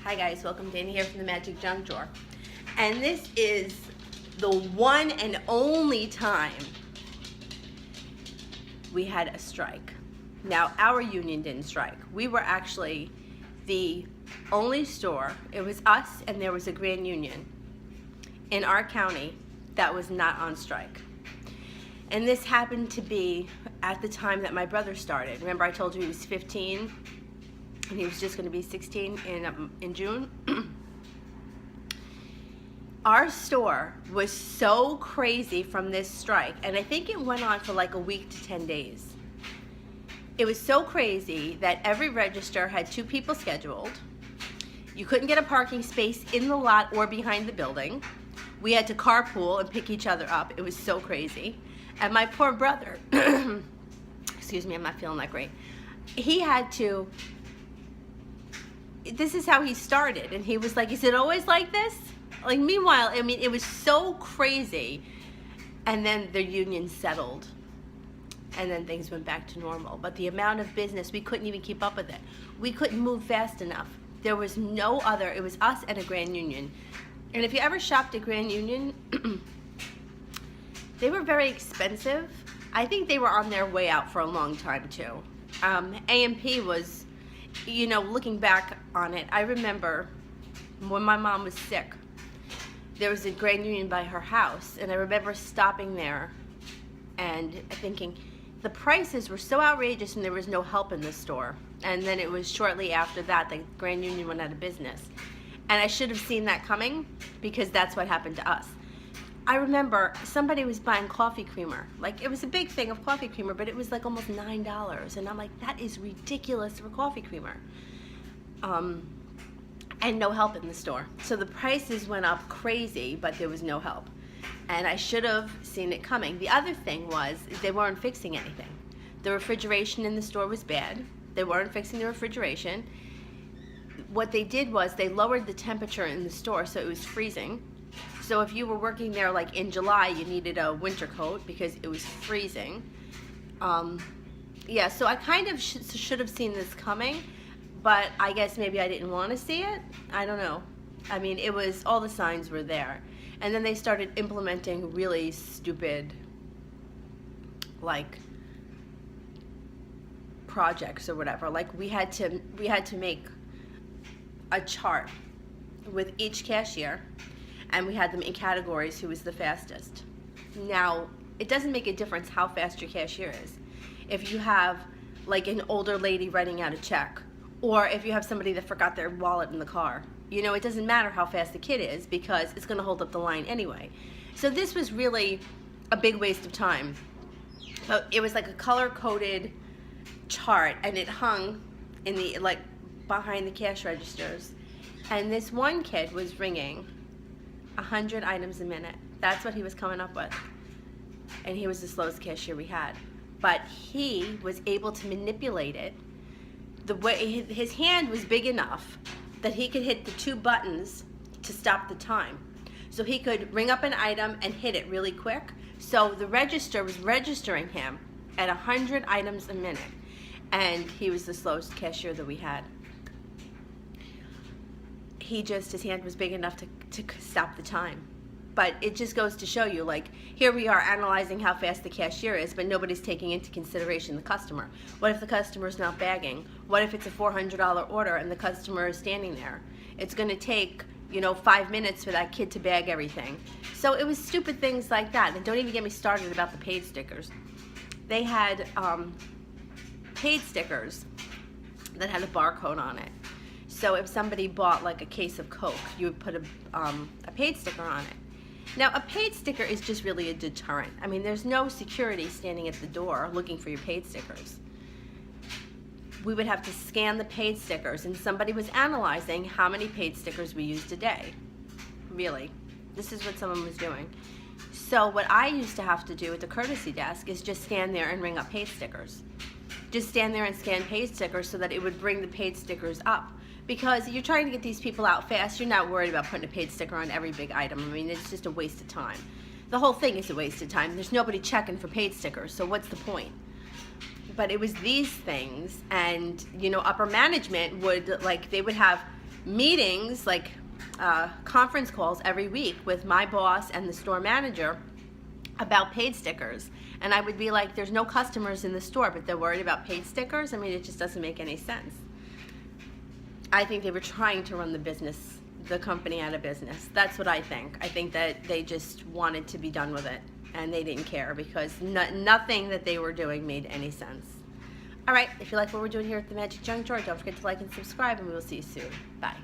Hi guys, welcome. Dana here from the Magic Junk Drawer. And this is the one and only time we had a strike. Now, our union didn't strike. We were actually the only store, it was us and there was a grand union in our county that was not on strike. And this happened to be at the time that my brother started. Remember I told you he was 15? And he was just going to be 16 in June. Our store was so crazy from this strike, and I think it went on for like a week to 10 days. It was so crazy that every register had 2 people scheduled. You couldn't get a parking space in the lot or behind the building. We had to carpool and pick each other up. It was so crazy. And my poor brother, excuse me, I'm not feeling that great. He had to, this is how he started, and he was like, is it always like this? Like, meanwhile, I mean, it was so crazy, and then the union settled, and then things went back to normal. But the amount of business, we couldn't even keep up with it. We couldn't move fast enough. There was no other, it was us and a grand union. And if you ever shopped at Grand Union, they were very expensive. I think they were on their way out for a long time too. A&P was, you know, looking back on it, I remember when my mom was sick, there was a Grand Union by her house, and I remember stopping there and thinking the prices were so outrageous and there was no help in the store. And then it was shortly after that the Grand Union went out of business. And I should have seen that coming, because that's what happened to us. I remember somebody was buying coffee creamer. Like, it was a big thing of coffee creamer, but it was like almost $9. And I'm like, that is ridiculous for coffee creamer. And no help in the store. So the prices went up crazy, but there was no help. And I should have seen it coming. The other thing was, they weren't fixing anything. The refrigeration in the store was bad. They weren't fixing the refrigeration. What they did was they lowered the temperature in the store so it was freezing. So if you were working there like in July, you needed a winter coat because it was freezing. Yeah, so I kind of should have seen this coming, but I guess maybe I didn't want to see it. I don't know. I mean, it was, all the signs were there. And then they started implementing really stupid, like, projects or whatever. Like, we had to make a chart with each cashier, and we had them in categories who was the fastest. Now, it doesn't make a difference how fast your cashier is. If you have like an older lady writing out a check, or if you have somebody that forgot their wallet in the car, you know, it doesn't matter how fast the kid is because it's going to hold up the line anyway. So this was really a big waste of time. So it was like a color-coded chart, and it hung in the, like, behind the cash registers, and this one kid was ringing 100 items a minute. That's what he was coming up with, and he was the slowest cashier we had. But he was able to manipulate it. The way his hand was big enough that he could hit the 2 buttons to stop the time. So he could ring up an item and hit it really quick. So the register was registering him at 100 items a minute, and he was the slowest cashier that we had. His hand was big enough to stop the time. But it just goes to show you, like, here we are analyzing how fast the cashier is, but nobody's taking into consideration the customer. What if the customer's not bagging? What if it's a $400 order and the customer is standing there? It's going to take, you know, 5 minutes for that kid to bag everything. So it was stupid things like that. And don't even get me started about the paid stickers. They had paid stickers that had a barcode on it. So if somebody bought like a case of Coke, you would put a paid sticker on it. Now, a paid sticker is just really a deterrent. I mean, there's no security standing at the door looking for your paid stickers. We would have to scan the paid stickers, and somebody was analyzing how many paid stickers we used a day. Really, this is what someone was doing. So what I used to have to do at the courtesy desk is just stand there and ring up paid stickers. Just stand there and scan paid stickers so that it would bring the paid stickers up. Because you're trying to get these people out fast, you're not worried about putting a paid sticker on every big item. I mean, it's just a waste of time. The whole thing is a waste of time. There's nobody checking for paid stickers, so what's the point? But it was these things, and, you know, upper management would, like, they would have meetings, like conference calls every week with my boss and the store manager about paid stickers. And I would be like, there's no customers in the store, but they're worried about paid stickers? I mean, it just doesn't make any sense. I think they were trying to run the company out of business. That's what I think. I think that they just wanted to be done with it, and they didn't care because nothing that they were doing made any sense. All right, if you like what we're doing here at the Magic Junk Drawer, don't forget to like and subscribe, and we will see you soon. Bye.